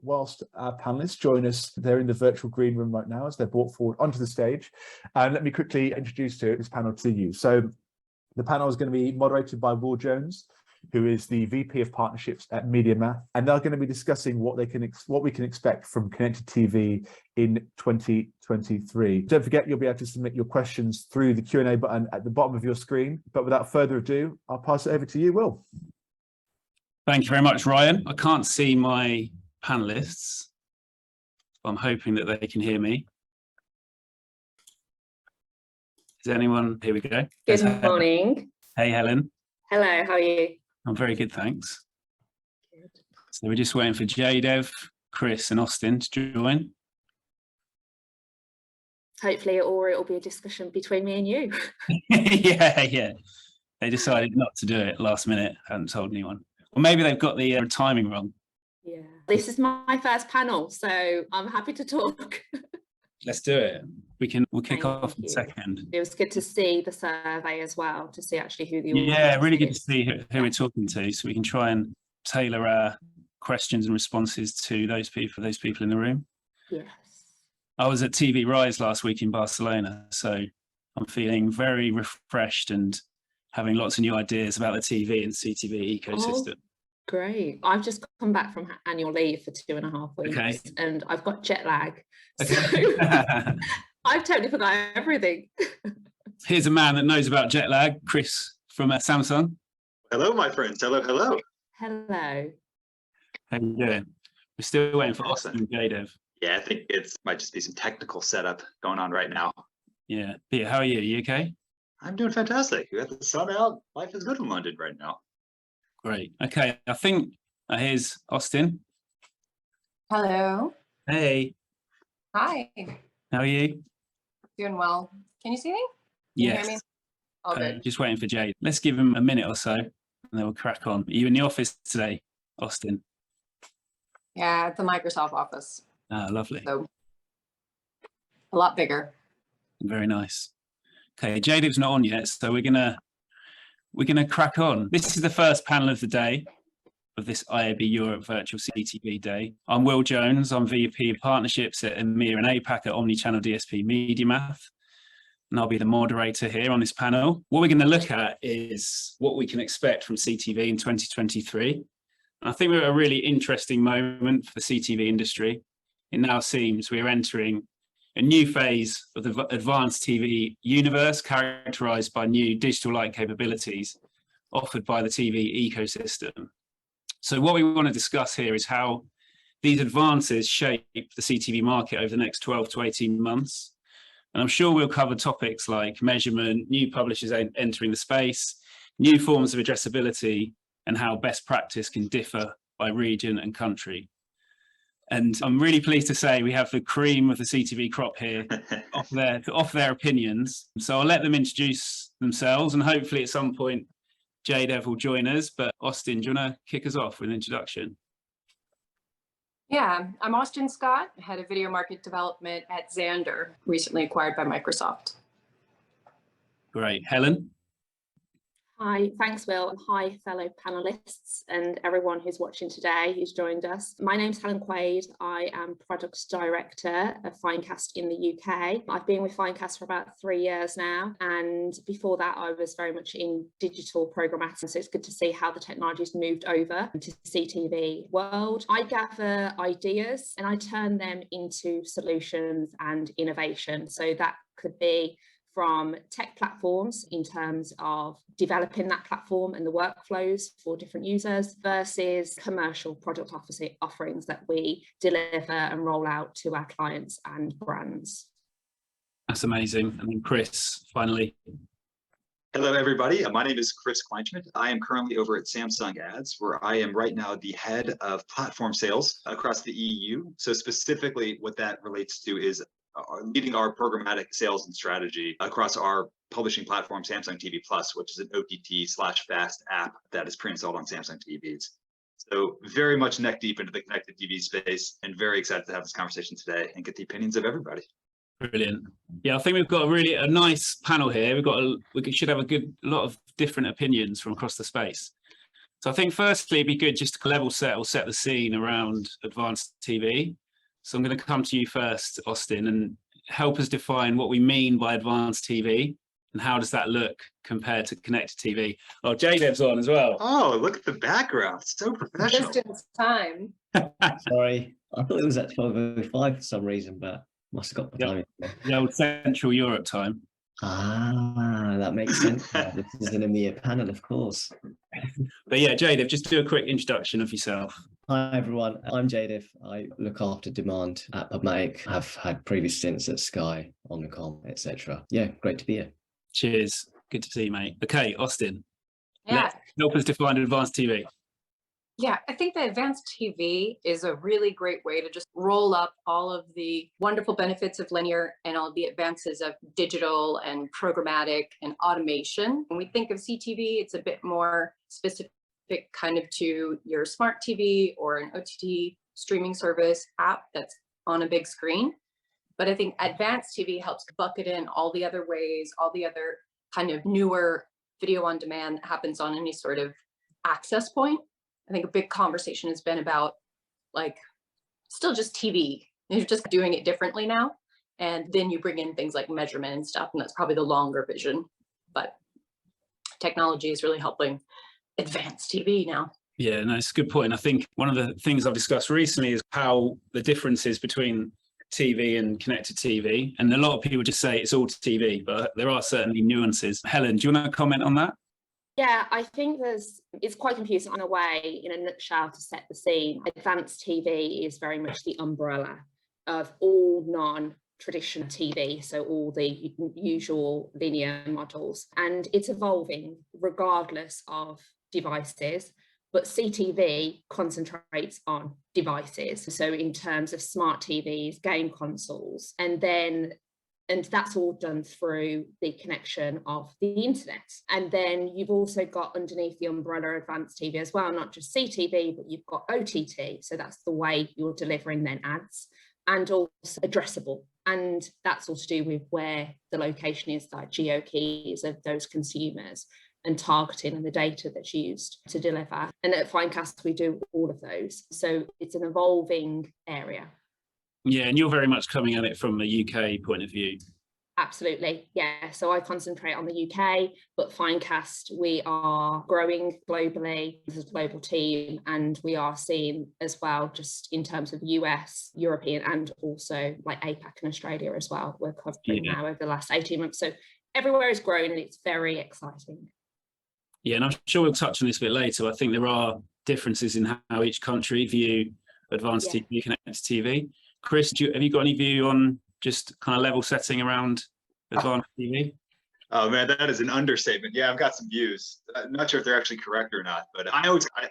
whilst our panelists join us, they're in the virtual green room right now as they're brought forward onto the stage. And let me quickly introduce this panel to you. So the panel is going to be moderated by Will Jones, who is the VP of Partnerships at MediaMath, and they're going to be discussing what we can expect from connected TV in 2023. Don't forget, you'll be able to submit your questions through the Q&A button at the bottom of your screen. But without further ado, I'll pass it over to you, Will. Thank you very much, Ryan. I can't see my panelists, but I'm hoping that they can hear me. Is anyone? Here we go. Good morning. Hey, Helen. Hello, how are you? I'm very good, thanks. Good. So we're just waiting for Jaidev, Chris and Austin to join. Hopefully, or it'll be a discussion between me and you. Yeah. They decided not to do it last minute, hadn't told anyone. Or maybe they've got the timing wrong. Yeah. This is my first panel, so I'm happy to talk. Let's do it. We'll kick off in a second. It was good to see the survey as well, to see actually who the audience Yeah, really good is. to see who we're talking to, so we can try and tailor our questions and responses to those people in the room. Yes. I was at TV Rise last week in Barcelona, so I'm feeling very refreshed and having lots of new ideas about the TV and CTV ecosystem. Oh, great. I've just come back from annual leave for 2.5 weeks, and I've got jet lag. So I've totally forgot everything. Here's a man that knows about jet lag, Chris from Samsung. Hello, my friends. Hello. Hello. How you doing? We're still waiting for Awesome. Austin and Jaidev. Yeah, I think it might just be some technical setup going on right now. Yeah. Peter, how are you? You okay? I'm doing fantastic. We got the sun out. Life is good in London right now. Great. Okay. I think here's Austin. Hello. Hey. Hi. How are you? Doing well. Can you see me? Can you hear me? Yes. All good. Just waiting for Jade. Let's give him a minute or so, and then we'll crack on. Are you in the office today, Austin? Yeah, at the Microsoft office. Ah, lovely. So a lot bigger. Very nice. Okay, Jaidev's not on yet, so we're gonna crack on. This is the first panel of the day of this IAB Europe Virtual CTV Day. I'm Will Jones. I'm VP of Partnerships at EMEA and APAC at Omnichannel DSP MediaMath, and I'll be the moderator here on this panel. What we're going to look at is what we can expect from CTV in 2023. And I think we're at a really interesting moment for the CTV industry. It now seems we are entering a new phase of the advanced TV universe, characterized by new digital-like capabilities offered by the TV ecosystem. So what we want to discuss here is how these advances shape the CTV market over the next 12 to 18 months. And I'm sure we'll cover topics like measurement, new publishers entering the space, new forms of addressability, and how best practice can differ by region and country. And I'm really pleased to say we have the cream of the CTV crop here to offer their opinions. So I'll let them introduce themselves, and hopefully at some point Jaidev will join us. But Austin, do you want to kick us off with an introduction? Yeah, I'm Austin Scott, head of video market development at Xandr, recently acquired by Microsoft. Great. Helen? Hi, thanks, Will. Hi, fellow panelists and everyone who's watching today, who's joined us. My name's Helen Quaid. I am Product Director of Finecast in the UK. I've been with Finecast for about 3 years now. And before that, I was very much in digital programmatic. So it's good to see how the technology's moved over into the CTV world. I gather ideas and I turn them into solutions and innovation. So that could be from tech platforms in terms of developing that platform and the workflows for different users versus commercial product offerings that we deliver and roll out to our clients and brands. That's amazing. And then Chris, finally. Hello, everybody. My name is Chris Kleinschmidt. I am currently over at Samsung Ads, where I am right now the head of platform sales across the EU. So specifically what that relates to is leading our programmatic sales and strategy across our publishing platform, Samsung TV Plus, which is an OTT/FAST app that is pre-installed on Samsung TVs. So very much neck deep into the connected TV space, and very excited to have this conversation today and get the opinions of everybody. Brilliant. Yeah, I think we've got a nice panel here. We should have a lot of different opinions from across the space. So I think firstly, it'd be good just to level set or set the scene around advanced TV. So I'm going to come to you first, Austin, and help us define what we mean by advanced TV and how does that look compared to connected TV. Oh, Jaidev's on as well. Oh, look at the background. So professional. Just in time. Sorry, I thought it was at 12:05 for some reason, but must have got the time. The old Central Europe time. Ah, that makes sense. This is an EMEA panel, of course. But yeah, Jaidev, just do a quick introduction of yourself. Hi everyone, I'm Jaidev. I look after demand at PubMatic. I've had previous stints at Sky, on the com, etc. Yeah, great to be here. Cheers. Good to see you, mate. Okay, Austin. Yeah. Help us define advanced TV. Yeah, I think that advanced TV is a really great way to just roll up all of the wonderful benefits of linear and all the advances of digital and programmatic and automation. When we think of CTV, it's a bit more specific kind of to your smart TV or an OTT streaming service app that's on a big screen. But I think advanced TV helps bucket in all the other ways, all the other kind of newer video on demand that happens on any sort of access point. I think a big conversation has been about like still just TV. You're just doing it differently now. And then you bring in things like measurement and stuff, and that's probably the longer vision. But technology is really helping advance TV now. Yeah, no, it's a good point. I think one of the things I've discussed recently is how the differences between TV and connected TV. And a lot of people just say it's all TV, but there are certainly nuances. Helen, do you want to comment on that? Yeah, I think it's quite confusing in a way, in a nutshell, to set the scene. Advanced TV is very much the umbrella of all non-traditional TV, so all the usual linear models. And it's evolving regardless of devices, but CTV concentrates on devices. So in terms of smart TVs, game consoles, and that's all done through the connection of the internet. And then you've also got underneath the umbrella advanced TV as well, not just CTV, but you've got OTT. So that's the way you're delivering then ads, and also addressable. And that's all to do with where the location is, like geo keys of those consumers and targeting and the data that's used to deliver. And at Finecast, we do all of those. So it's an evolving area. Yeah, and you're very much coming at it from a UK point of view. Absolutely, yeah. So I concentrate on the UK, but Finecast, we are growing globally as a global team, and we are seeing as well, just in terms of US, European, and also like APAC and Australia as well. We're covering now over the last 18 months. So everywhere is growing and it's very exciting. Yeah, and I'm sure we'll touch on this a bit later. I think there are differences in how each country view advanced TV, connected TV. Chris, have you got any view on just kind of level setting around advanced TV? Oh man, that is an understatement. Yeah, I've got some views. I'm not sure if they're actually correct or not, but I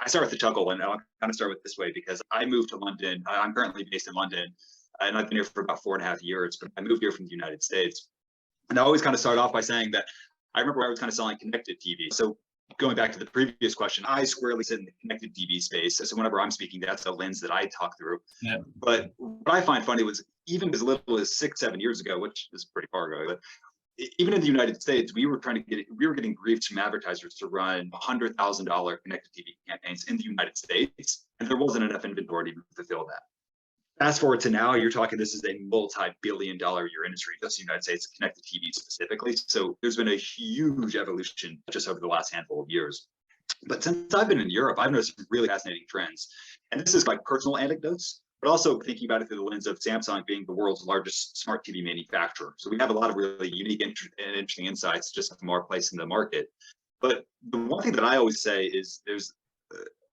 start with the chuckle, and I'll kind of start with this way because I moved to London. I'm currently based in London, and I've been here for about 4.5 years, but I moved here from the United States. And I always kind of start off by saying that I remember I was kind of selling connected TV. So going back to the previous question, I squarely sit in the connected TV space. So whenever I'm speaking, that's the lens that I talk through. Yeah. But what I find funny was even as little as 6-7 years ago, which is pretty far ago, but even in the United States, we were getting briefs from advertisers to run $100,000 connected TV campaigns in the United States, and there wasn't enough inventory to fulfill that. Fast forward to now, you're talking, this is a multi-billion-dollar-a-year industry, just the United States, connected TV specifically. So there's been a huge evolution just over the last handful of years. But since I've been in Europe, I've noticed some really fascinating trends. And this is like personal anecdotes, but also thinking about it through the lens of Samsung being the world's largest smart TV manufacturer. So we have a lot of really unique and interesting insights just from our place in the market. But the one thing that I always say is there's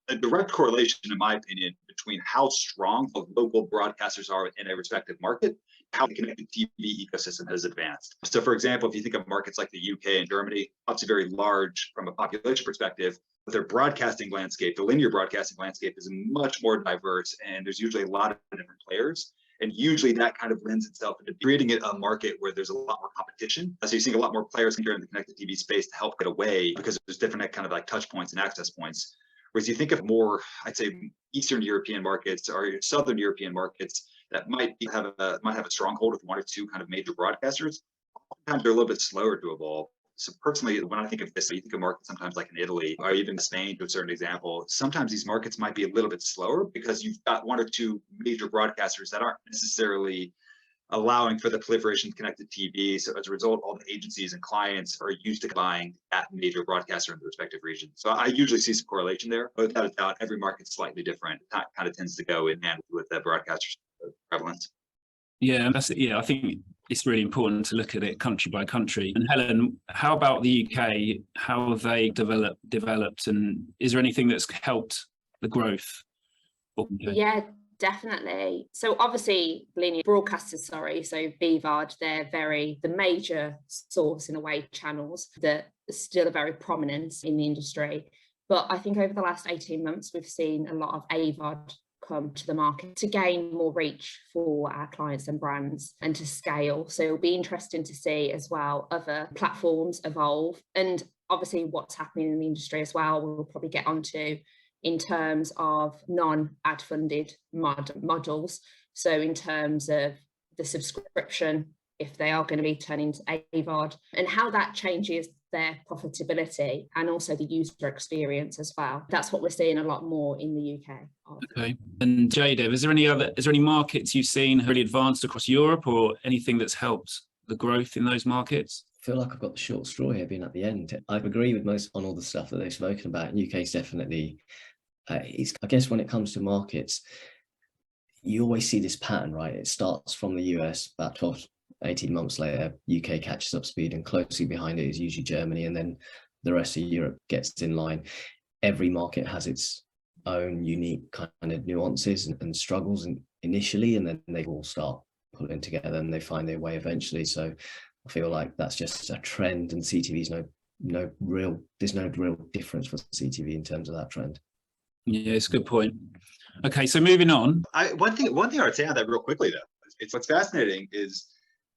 a direct correlation, in my opinion, between how strong the local broadcasters are in a respective market, how the connected TV ecosystem has advanced. So for example, if you think of markets like the UK and Germany, obviously very large from a population perspective, but their broadcasting landscape, the linear broadcasting landscape is much more diverse, and there's usually a lot of different players. And usually that kind of lends itself into creating a market where there's a lot more competition. So you're seeing a lot more players here in the connected TV space to help get away because there's different kind of like touch points and access points. Whereas you think of more, I'd say, Eastern European markets or Southern European markets that might have a stronghold with one or two kind of major broadcasters. Sometimes they're a little bit slower to evolve. So personally, when I think of this, you think of markets sometimes like in Italy or even Spain to a certain example, sometimes these markets might be a little bit slower because you've got one or two major broadcasters that aren't necessarily allowing for the proliferation of connected TV. So as a result, all the agencies and clients are used to buying that major broadcaster in the respective region. So I usually see some correlation there, but without a doubt, every market's slightly different. That kind of tends to go in hand with the broadcaster prevalence. Yeah, I think it's really important to look at it country by country. And Helen, how about the UK? How have they developed, and is there anything that's helped the growth? Yeah, definitely. So obviously linear broadcasters, so BVOD, they're the major source in a way channels that still are very prominent in the industry. But I think over the last 18 months, we've seen a lot of AVOD come to the market to gain more reach for our clients and brands and to scale. So it'll be interesting to see as well other platforms evolve, and obviously what's happening in the industry as well, we'll probably get onto in terms of non-ad funded models. So in terms of the subscription, if they are going to be turning to AVOD, and how that changes their profitability and also the user experience as well. That's what we're seeing a lot more in the UK. Okay. And Jaidev, is there any markets you've seen really advanced across Europe, or anything that's helped the growth in those markets? I feel like I've got the short straw here being at the end. I agree with most on all the stuff that they've spoken about. UK is definitely, I guess when it comes to markets, you always see this pattern, right? It starts from the US, about 12, 18 months later, UK catches up speed, and closely behind it is usually Germany, and then the rest of Europe gets in line. Every market has its own unique kind of nuances and struggles initially, and then they all start pulling together and they find their way eventually. So I feel like that's just a trend, and CTV is there's no real difference for CTV in terms of that trend. Yeah, it's a good point. Okay, so moving on. One thing I'd say on that real quickly though, it's what's fascinating is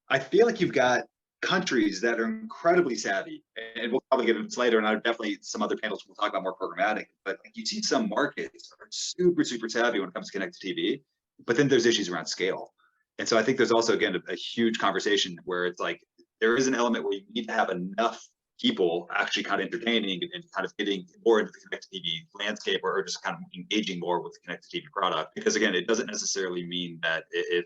I feel like you've got countries that are incredibly savvy, and we'll probably get into this later, and definitely some other panels will talk about more programmatic, but you see some markets are super, super savvy when it comes to connected TV, but then there's issues around scale. And so I think there's also, again, a huge conversation where it's like, there is an element where you need to have enough people actually kind of entertaining and kind of getting more into the connected TV landscape, or just kind of engaging more with the connected TV product. Because again, it doesn't necessarily mean that if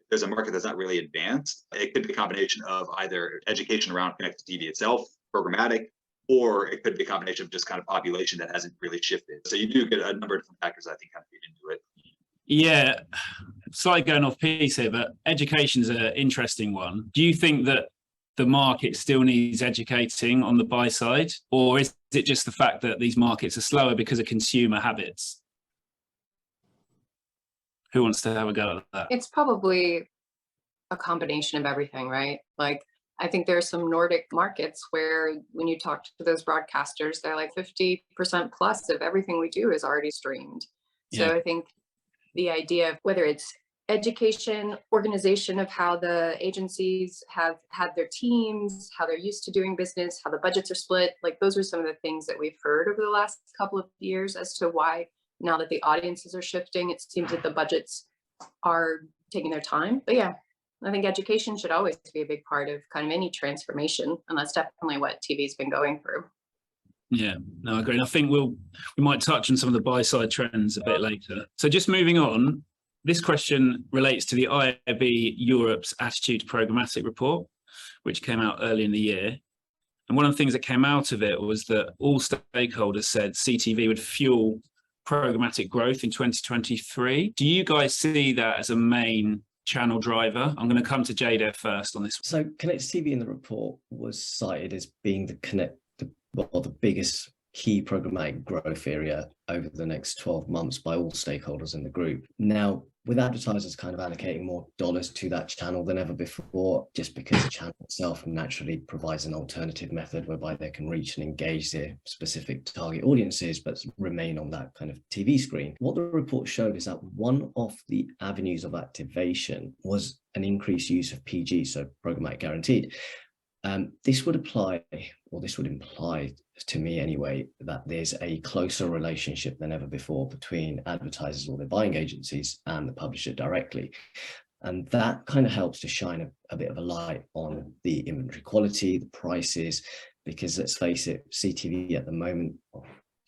there's a market that's not really advanced, it could be a combination of either education around connected TV itself, programmatic, or it could be a combination of just kind of population that hasn't really shifted. So you do get a number of different factors, I think, kind of feed into it. Yeah, slightly going off piece here, but education is an interesting one. Do you think that the market still needs educating on the buy side, or is it just the fact that these markets are slower because of consumer habits? Who wants to have a go at that? It's probably a combination of everything, right? Like, I think there are some Nordic markets where when you talk to those broadcasters, they're like 50% plus of everything we do is already streamed. So Yeah. I think the idea of whether it's education, organization of how the agencies have had their teams, how they're used to doing business, how the budgets are split, like those are some of the things that we've heard over the last couple of years as to why now that the audiences are shifting, it seems that the budgets are taking their time. But yeah, I think education should always be a big part of kind of any transformation, and that's definitely what TV's been going through. Yeah, no, I agree. And I think we might touch on some of the buy-side trends a bit later. So just moving on, this question relates to the IAB Europe's Attitude to Programmatic report, which came out early in the year. And one of the things that came out of it was that all stakeholders said CTV would fuel programmatic growth in 2023. Do you guys see that as a main channel driver? I'm going to come to Jaidev first on this one. So connected TV in the report was cited as being the biggest key programmatic growth area over the next 12 months by all stakeholders in the group. Now, with advertisers kind of allocating more dollars to that channel than ever before, just because the channel itself naturally provides an alternative method whereby they can reach and engage their specific target audiences, but remain on that kind of TV screen. What the report showed is that one of the avenues of activation was an increased use of PG, so programmatic guaranteed. This would imply to me anyway, that there's a closer relationship than ever before between advertisers or their buying agencies and the publisher directly. And that kind of helps to shine a bit of a light on the inventory quality, the prices, because let's face it, CTV at the moment,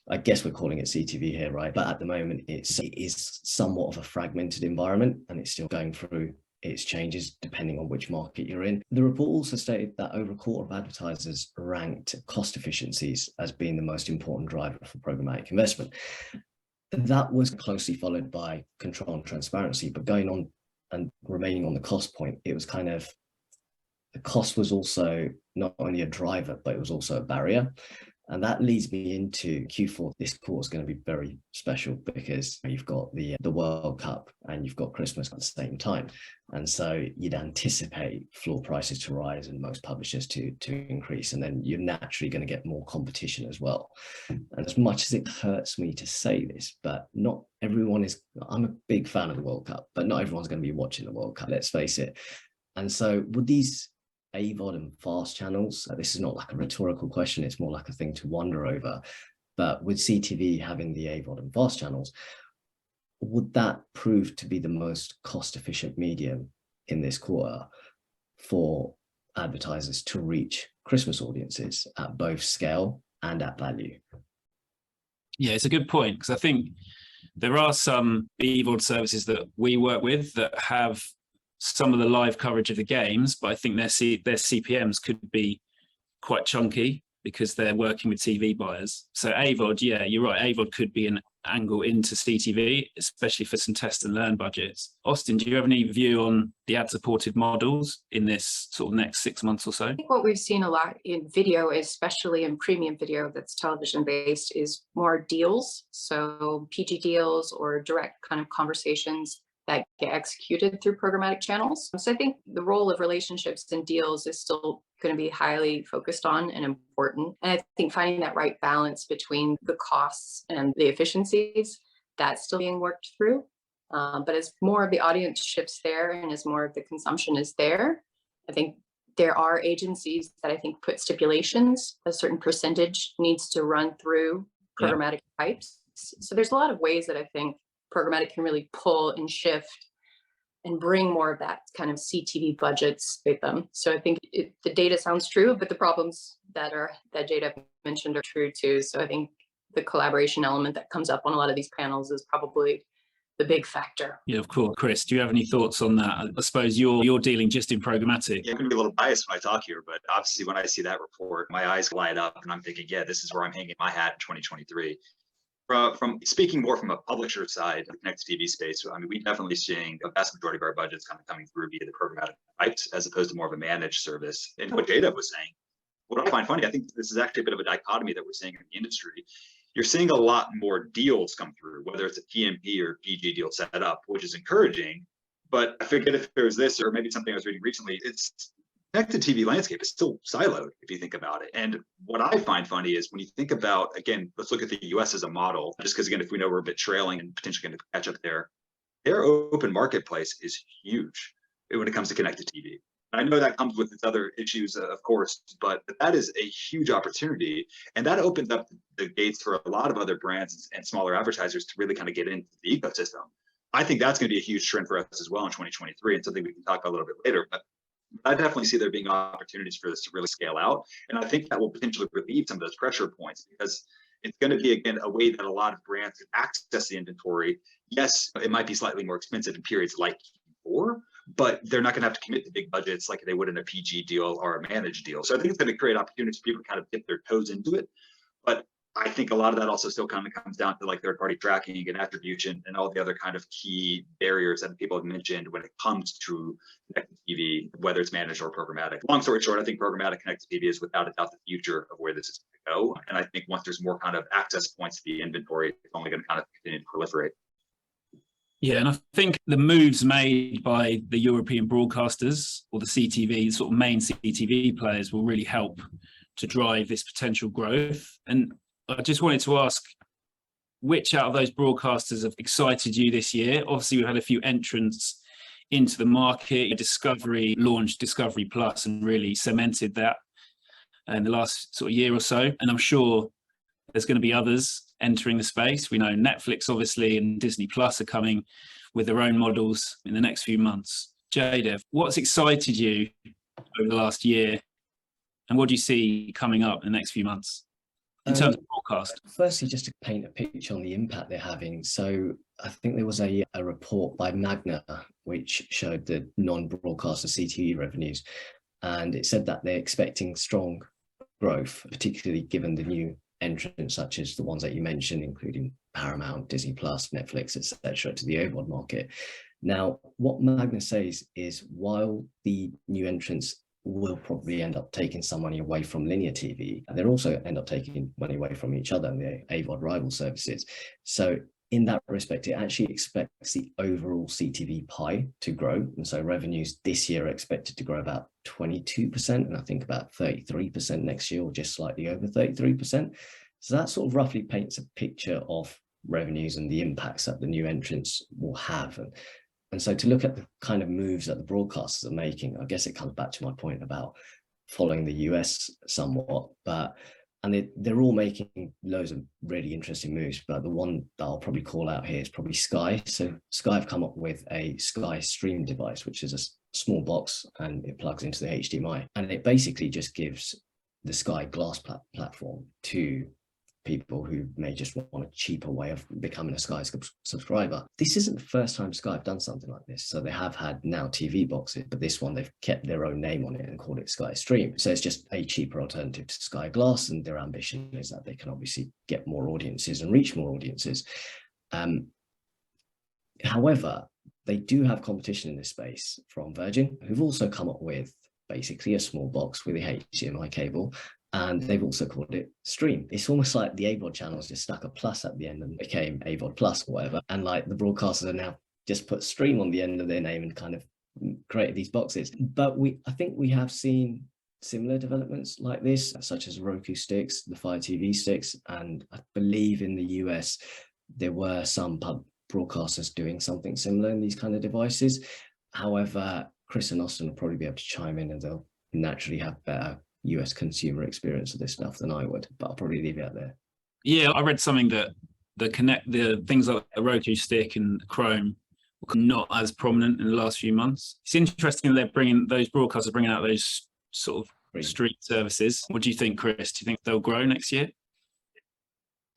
I guess we're calling it CTV here, right? But at the moment, it is somewhat of a fragmented environment, and it's still going through its changes depending on which market you're in. The report also stated that over a quarter of advertisers ranked cost efficiencies as being the most important driver for programmatic investment. That was closely followed by control and transparency, but going on and remaining on the cost point, it was kind of, the cost was also not only a driver, but it was also a barrier. And that leads me into Q4. This quarter is going to be very special because you've got the World Cup and you've got Christmas at the same time. And so you'd anticipate floor prices to rise and most publishers to increase. And then you're naturally going to get more competition as well. And as much as it hurts me to say this, but not everyone is, I'm a big fan of the World Cup, but not everyone's going to be watching the World Cup, let's face it. And so would these AVOD and fast channels, this is not like a rhetorical question, it's more like a thing to wonder over, but with CTV having the AVOD and fast channels, would that prove to be the most cost-efficient medium in this quarter for advertisers to reach Christmas audiences at both scale and at value? Yeah, it's a good point, because I think there are some AVOD services that we work with that have some of the live coverage of the games, but I think their CPMs could be quite chunky because they're working with TV buyers. So AVOD, yeah, you're right. AVOD could be an angle into CTV, especially for some test and learn budgets. Austin, do you have any view on the ad-supported models in this sort of next 6 months or so? I think what we've seen a lot in video, especially in premium video that's television based, is more deals. So PG deals or direct kind of conversations that get executed through programmatic channels. So I think the role of relationships and deals is still going to be highly focused on and important. And I think finding that right balance between the costs and the efficiencies, that's still being worked through. But as more of the audience shifts there and as more of the consumption is there, I think there are agencies that I think put stipulations, a certain percentage needs to run through programmatic pipes. So there's a lot of ways that I think programmatic can really pull and shift and bring more of that kind of CTV budgets with them. So I think the data sounds true, but the problems that Jaidev mentioned are true too. So I think the collaboration element that comes up on a lot of these panels is probably the big factor. Yeah, of course. Chris, do you have any thoughts on that? I suppose you're dealing just in programmatic. Yeah, I'm going to be a little biased when I talk here, but obviously when I see that report, my eyes light up and I'm thinking, yeah, this is where I'm hanging my hat in 2023. From speaking more from a publisher side, the connected TV space, I mean, we definitely seeing a vast majority of our budgets kind of coming through via the programmatic pipes as opposed to more of a managed service. And what Jaidev was saying, what I find funny, I think this is actually a bit of a dichotomy that we're seeing in the industry. You're seeing a lot more deals come through, whether it's a PMP or PG deal set up, which is encouraging. But I forget if there's this or maybe something I was reading recently. It's connected TV landscape is still siloed if you think about it. And what I find funny is when you think about, again, let's look at the US as a model, just because again, if we know we're a bit trailing and potentially going to catch up there, their open marketplace is huge when it comes to connected TV. I know that comes with its other issues, of course, but that is a huge opportunity. And that opens up the gates for a lot of other brands and smaller advertisers to really kind of get into the ecosystem. I think that's going to be a huge trend for us as well in 2023 and something we can talk about a little bit later. But I definitely see there being opportunities for this to really scale out. And I think that will potentially relieve some of those pressure points because it's going to be, again, a way that a lot of brands can access the inventory. Yes, it might be slightly more expensive in periods like Q4, but they're not going to have to commit to big budgets like they would in a PG deal or a managed deal. So I think it's going to create opportunities for people to kind of dip their toes into it. But I think a lot of that also still kind of comes down to like third-party tracking and attribution and all the other kind of key barriers that people have mentioned when it comes to connected TV, whether it's managed or programmatic. Long story short, I think programmatic connected TV is without a doubt the future of where this is going to go. And I think once there's more kind of access points to the inventory, it's only going to kind of continue to proliferate. Yeah, and I think the moves made by the European broadcasters or the CTV, sort of main CTV players, will really help to drive this potential growth. And I just wanted to ask, which out of those broadcasters have excited you this year? Obviously, we've had a few entrants into the market. Discovery launched Discovery Plus and really cemented that in the last sort of year or so. And I'm sure there's going to be others entering the space. We know Netflix, obviously, and Disney Plus are coming with their own models in the next few months. Jaidev, what's excited you over the last year? And what do you see coming up in the next few months in terms of broadcast? Firstly, just to paint a picture on the impact they're having. So I think there was a report by Magna which showed the non-broadcaster CTV revenues, and it said that they're expecting strong growth, particularly given the new entrants such as the ones that you mentioned, including Paramount, Disney Plus, Netflix, etc., to the AVOD market. Now, what Magna says is while the new entrants will probably end up taking some money away from linear TV, they'll also end up taking money away from each other and the AVOD rival services. So in that respect, it actually expects the overall CTV pie to grow. And so revenues this year are expected to grow about 22%, and I think about 33% next year, or just slightly over 33%. So that sort of roughly paints a picture of revenues and the impacts that the new entrants will have. And so to look at the kind of moves that the broadcasters are making, I guess it comes back to my point about following the US somewhat, and they're all making loads of really interesting moves, but the one that I'll probably call out here is probably Sky. So Sky have come up with a Sky Stream device, which is a small box and it plugs into the HDMI, and it basically just gives the Sky Glass platform to people who may just want a cheaper way of becoming a Sky subscriber. This isn't the first time Sky have done something like this. So they have had Now TV boxes, but this one they've kept their own name on it and called it Sky Stream. So it's just a cheaper alternative to Sky Glass, and their ambition is that they can obviously get more audiences and reach more audiences. However, they do have competition in this space from Virgin, who've also come up with basically a small box with a HDMI cable, and they've also called it Stream. It's almost like the AVOD channels just stuck a plus at the end and became AVOD Plus or whatever. And like the broadcasters are now just put Stream on the end of their name and kind of created these boxes. But I think we have seen similar developments like this, such as Roku sticks, the Fire TV sticks, and I believe in the US there were some pub broadcasters doing something similar in these kind of devices. However, Chris and Austin will probably be able to chime in, and they'll naturally have better US consumer experience of this stuff than I would, but I'll probably leave it out there. Yeah, I read something that the things like the Roku stick and Chrome were not as prominent in the last few months. It's interesting that those broadcasters bringing out those sort of street services. What do you think, Chris? Do you think they'll grow next year?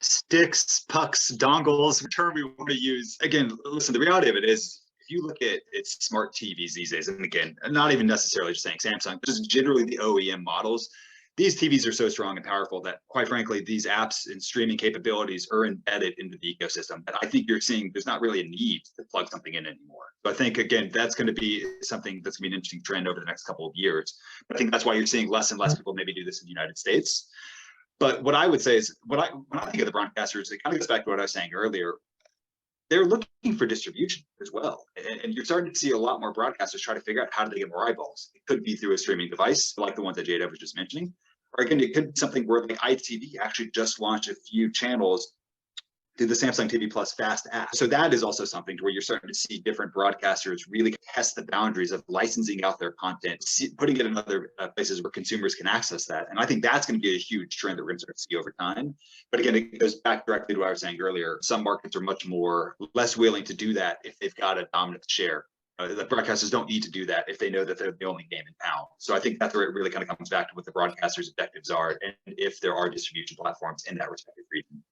Sticks, pucks, dongles, the term we want to use. Again, listen, the reality of it is, if you look at smart TVs these days, and again, not even necessarily just saying Samsung, but just generally the OEM models, these TVs are so strong and powerful that, quite frankly, these apps and streaming capabilities are embedded into the ecosystem. And I think you're seeing there's not really a need to plug something in anymore. So I think, again, that's going to be something that's going to be an interesting trend over the next couple of years. But I think that's why you're seeing less and less people maybe do this in the United States. But what I would say is, when I think of the broadcasters, it kind of goes back to what I was saying earlier. They're looking for distribution as well. And you're starting to see a lot more broadcasters try to figure out how do they get more eyeballs. It could be through a streaming device, like the ones that Jaidev was just mentioning. Or again, it could be something where like ITV actually just launched a few channels through the Samsung TV Plus Fast app. So that is also something to where you're starting to see different broadcasters really test the boundaries of licensing out their content, putting it in other places where consumers can access that. And I think that's going to be a huge trend that we're going to start to see over time. But again, it goes back directly to what I was saying earlier. Some markets are less willing to do that if they've got a dominant share. The broadcasters don't need to do that if they know that they're the only game in town. So I think that's where it really kind of comes back to what the broadcasters' objectives are, and if there are distribution platforms in that respective region.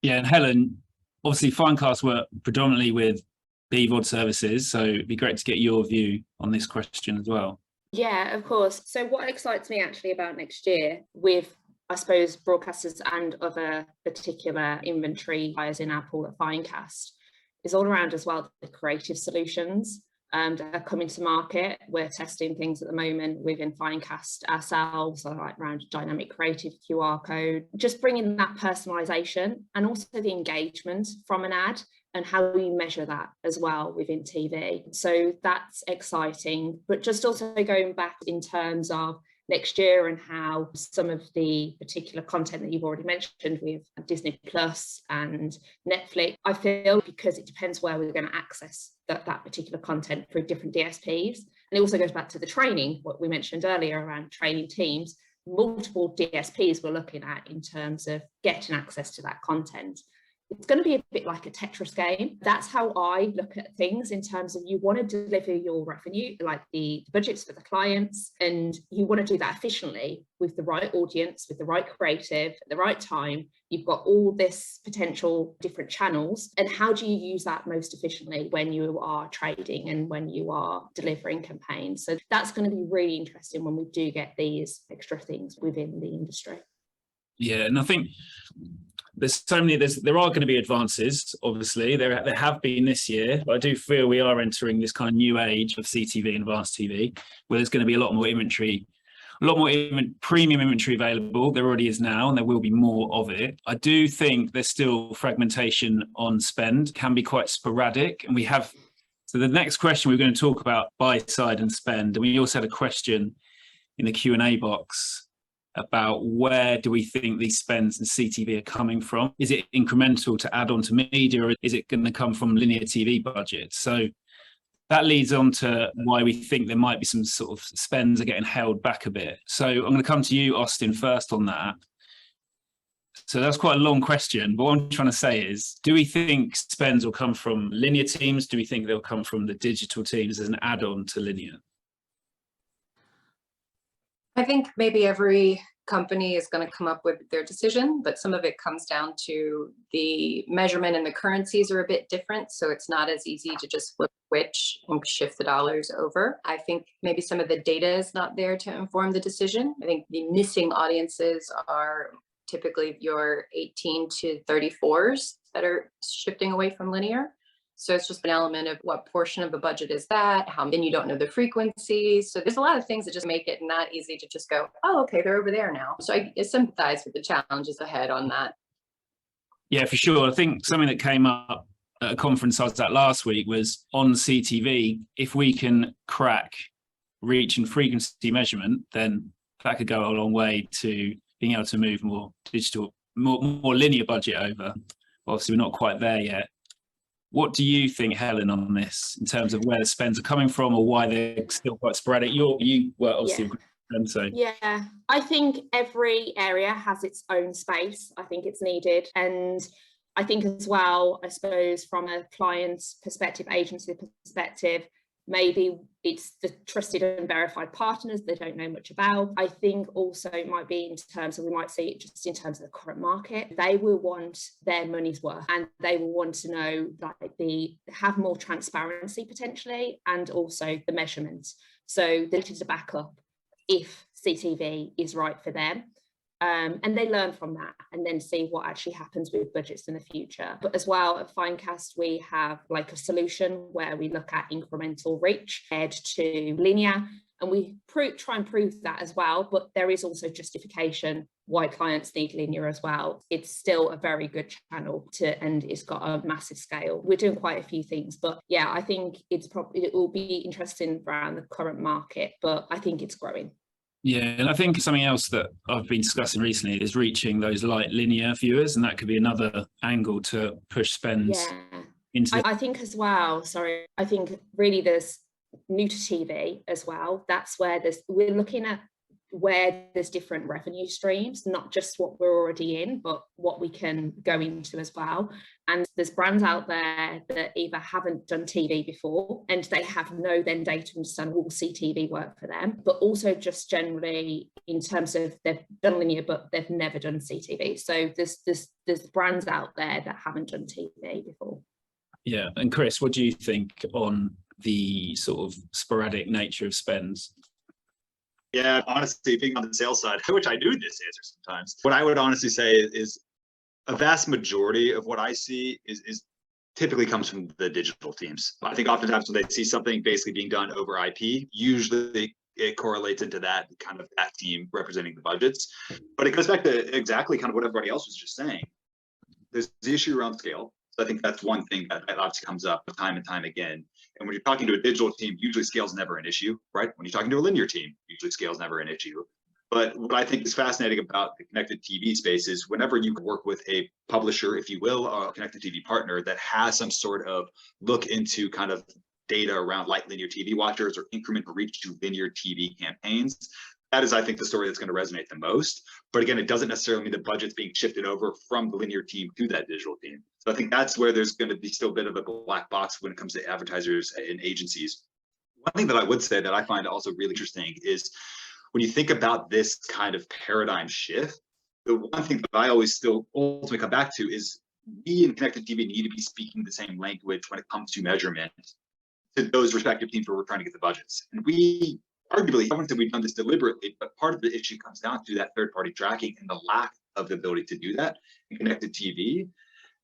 Yeah, and Helen, obviously Finecast work predominantly with BVOD services, so it'd be great to get your view on this question as well. Yeah, of course. So what excites me actually about next year with, I suppose, broadcasters and other particular inventory buyers in our pool at Finecast is all around as well the creative solutions that are coming to market. We're testing things at the moment within Finecast ourselves, like around dynamic creative QR code, just bringing that personalization and also the engagement from an ad and how we measure that as well within TV. So that's exciting, but just also going back in terms of next year and how some of the particular content that you've already mentioned with Disney Plus and Netflix, I feel because it depends where we're going to access that particular content through different DSPs. And it also goes back to the training, what we mentioned earlier around training teams, multiple DSPs we're looking at in terms of getting access to that content. it's going to be a bit like a Tetris game. That's how I look at things, in terms of you want to deliver your revenue, like the budgets for the clients, and you want to do that efficiently with the right audience, with the right creative, at the right time. You've got all this potential different channels, and how do you use that most efficiently when you are trading and when you are delivering campaigns? So that's going to be really interesting when we do get these extra things within the industry. Yeah, and I think there's so many, there are going to be advances, obviously. There have been this year, but I do feel we are entering this kind of new age of CTV and advanced TV, where there's going to be a lot more inventory, premium inventory available. There already is now, and there will be more of it. I do think there's still fragmentation on spend, can be quite sporadic. And we have, so the next question, we're going to talk about buy side and spend. And we also had a question in the Q&A box about where do we think these spends in CTV are coming from? Is it incremental to add on to media, or is it going to come from linear TV budgets? So that leads on to why we think there might be some sort of spends are getting held back a bit. So I'm going to come to you, Austin, first on that. So that's quite a long question, but what I'm trying to say is, do we think spends will come from linear teams? Do we think they'll come from the digital teams as an add-on to linear? I think maybe every company is going to come up with their decision, but some of it comes down to the measurement, and the currencies are a bit different. So it's not as easy to just flip a switch and shift the dollars over. I think maybe some of the data is not there to inform the decision. I think the missing audiences are typically your 18 to 34s that are shifting away from linear. So it's just an element of what portion of the budget is that, how, then you don't know the frequency. So there's a lot of things that just make it not easy to just go, oh, okay, they're over there now. So I sympathize with the challenges ahead on that. Yeah, for sure. I think something that came up at a conference I was at last week was on CTV, if we can crack reach and frequency measurement, then that could go a long way to being able to move more digital, more linear budget over. Obviously, we're not quite there yet. What do you think, Helen, on this in terms of where the spends are coming from, or why they're still quite sporadic? You were obviously, so. Yeah, I think every area has its own space. I think it's needed. And I think as well, I suppose from a client's perspective, agency perspective, maybe it's the trusted and verified partners they don't know much about. I think also it might be in terms of, we might see it just in terms of the current market. They will want their money's worth, and they will want to know that they have more transparency potentially, and also the measurements. So the data to back up if CTV is right for them. And they learn from that and then see what actually happens with budgets in the future. But as well, at Finecast, we have like a solution where we look at incremental reach compared to linear, and we try and prove that as well. But there is also justification why clients need linear as well. It's still a very good channel and it's got a massive scale. We're doing quite a few things, but yeah, I think it will be interesting around the current market, but I think it's growing. Yeah, and I think something else that I've been discussing recently is reaching those light linear viewers, and that could be another angle to push spends. Yeah, into. I think as well, sorry, I think really there's new to TV as well. That's where we're looking at where there's different revenue streams, not just what we're already in, but what we can go into as well. And there's brands out there that either haven't done TV before and they have no then data to understand will CTV work for them, but also just generally in terms of they've done linear but they've never done CTV. So there's brands out there that haven't done TV before. Yeah, and Chris, what do you think on the sort of sporadic nature of spends? Yeah, honestly, being on the sales side, which I do this answer sometimes, what I would honestly say is a vast majority of what I see is typically comes from the digital teams. I think oftentimes when they see something basically being done over IP, usually it correlates into that kind of that team representing the budgets. But it goes back to exactly kind of what everybody else was just saying. There's the issue around scale. So I think that's one thing that obviously comes up time and time again. And when you're talking to a digital team, usually scale is never an issue, right? When you're talking to a linear team, usually scale is never an issue. But what I think is fascinating about the connected TV space is whenever you work with a publisher, if you will, or a connected TV partner that has some sort of look into kind of data around light linear TV watchers or incremental reach to linear TV campaigns, that is, I think, the story that's going to resonate the most. But again, it doesn't necessarily mean the budget's being shifted over from the linear team to that digital team. So I think that's where there's going to be still a bit of a black box when it comes to advertisers and agencies. One thing that I would say that I find also really interesting is when you think about this kind of paradigm shift, the one thing that I always still ultimately come back to is we in connected TV need to be speaking the same language when it comes to measurement to those respective teams where we're trying to get the budgets. And we arguably, I wouldn't say we've done this deliberately, but part of the issue comes down to that third-party tracking and the lack of the ability to do that in connected TV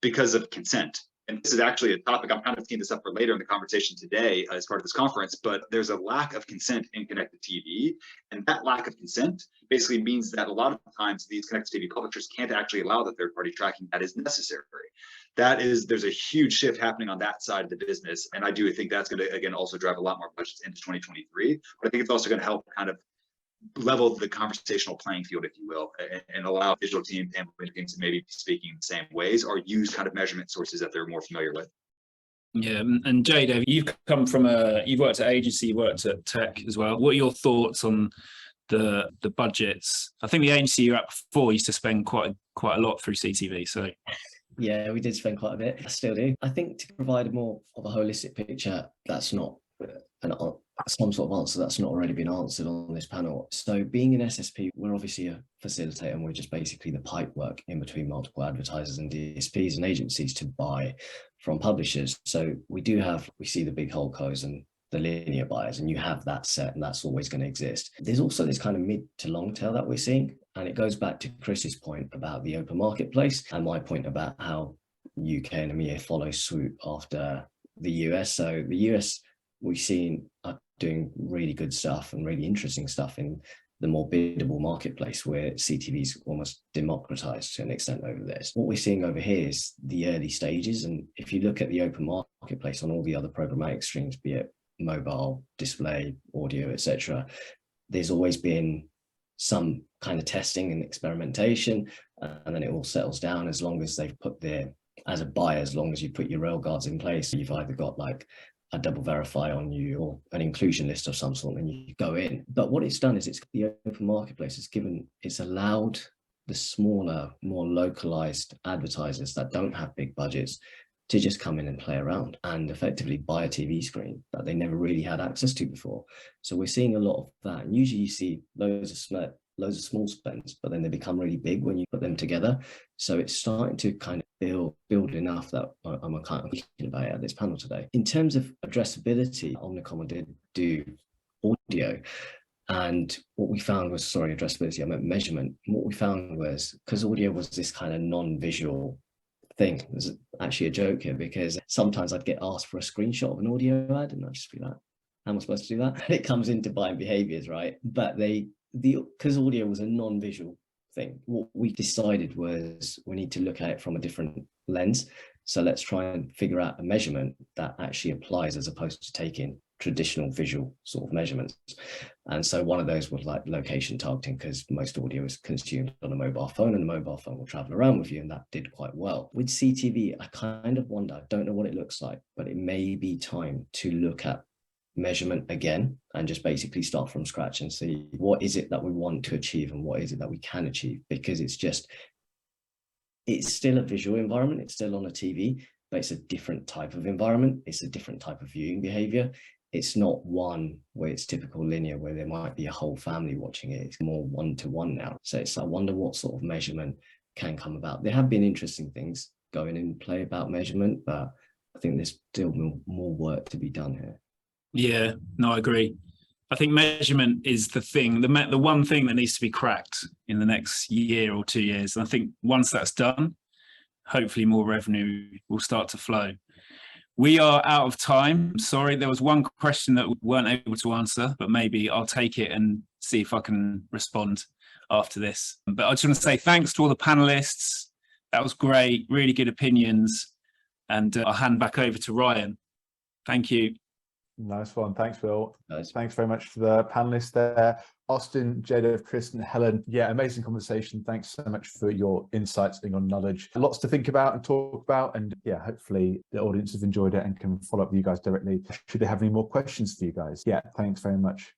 because of consent. And this is actually a topic, I'm kind of teeing this up for later in the conversation today as part of this conference, but there's a lack of consent in connected TV. And that lack of consent basically means that a lot of times these connected TV publishers can't actually allow the third-party tracking that is necessary. There's a huge shift happening on that side of the business. And I do think that's going to, again, also drive a lot more budgets into 2023. But I think it's also going to help kind of level the conversational playing field, if you will, and allow digital teams and teams to maybe be speaking the same ways or use kind of measurement sources that they're more familiar with. Yeah, and Jaidev, you've come from you've worked at agency, you worked at tech as well. What are your thoughts on the budgets? I think the agency you're at before used to spend quite a lot through CTV. So yeah, we did spend quite a bit. I still do. I think to provide a more of a holistic picture, that's not some sort of answer that's not already been answered on this panel. So being an SSP, we're obviously a facilitator and we're just basically the pipe work in between multiple advertisers and DSPs and agencies to buy from publishers. So we see the big holdcos and the linear buyers, and you have that set and that's always going to exist. There's also this kind of mid to long tail that we're seeing. And it goes back to Chris's point about the open marketplace and my point about how UK and EMEA follow suit after the US. So the US, we've seen doing really good stuff and really interesting stuff in the more biddable marketplace where CTV's almost democratized to an extent over this. What we're seeing over here is the early stages. And if you look at the open marketplace on all the other programmatic streams, be it mobile, display, audio, etc., there's always been some kind of testing and experimentation, and then it all settles down as long as they've put as a buyer, as long as you put your rail guards in place, you've either got like a double verify on you or an inclusion list of some sort, and you go in. But what it's done is the open marketplace it's allowed the smaller, more localized advertisers that don't have big budgets to just come in and play around and effectively buy a TV screen that they never really had access to before. So we're seeing a lot of that. And usually you see loads of small spends, but then they become really big when you put them together. So it's starting to kind of build enough that I'm kind of thinking about it at this panel today. In terms of addressability, Omnicom did do audio. And what we found was, addressability, I meant measurement. And what we found was, because audio was this kind of non-visual thing, there's actually a joke here, because sometimes I'd get asked for a screenshot of an audio ad and I'd just be like, how am I supposed to do that? And it comes into buying behaviors, right? But because audio was a non-visual thing, what we decided was we need to look at it from a different lens. So let's try and figure out a measurement that actually applies as opposed to taking traditional visual sort of measurements. And so one of those was like location targeting, because most audio is consumed on a mobile phone and the mobile phone will travel around with you, and that did quite well. With CTV, I kind of wonder, I don't know what it looks like, but it may be time to look at measurement again and just basically start from scratch and see what is it that we want to achieve and what is it that we can achieve, because it's still a visual environment, it's still on a TV, but it's a different type of environment, it's a different type of viewing behavior. It's not one where it's typical linear where there might be a whole family watching it. It's more one-to-one now. So I wonder what sort of measurement can come about. There have been interesting things going in play about measurement, but I think there's still more work to be done here. yeah, no, I agree. I think measurement is the thing, the one thing that needs to be cracked in the next year or 2 years. And I think once that's done, hopefully more revenue will start to flow. We are out of time. Sorry, there was one question that we weren't able to answer, but maybe I'll take it and see if I can respond after this. But I just want to say thanks to all the panelists. That was great, really good opinions. And I'll hand back over to Ryan. Thank you. Nice one. Thanks, Will. Nice. Thanks very much for the panelists there. Austin, Jaidev, Chris, and Helen. Yeah, amazing conversation. Thanks so much for your insights and your knowledge. Lots to think about and talk about. And yeah, hopefully the audience has enjoyed it and can follow up with you guys directly should they have any more questions for you guys. Yeah, thanks very much.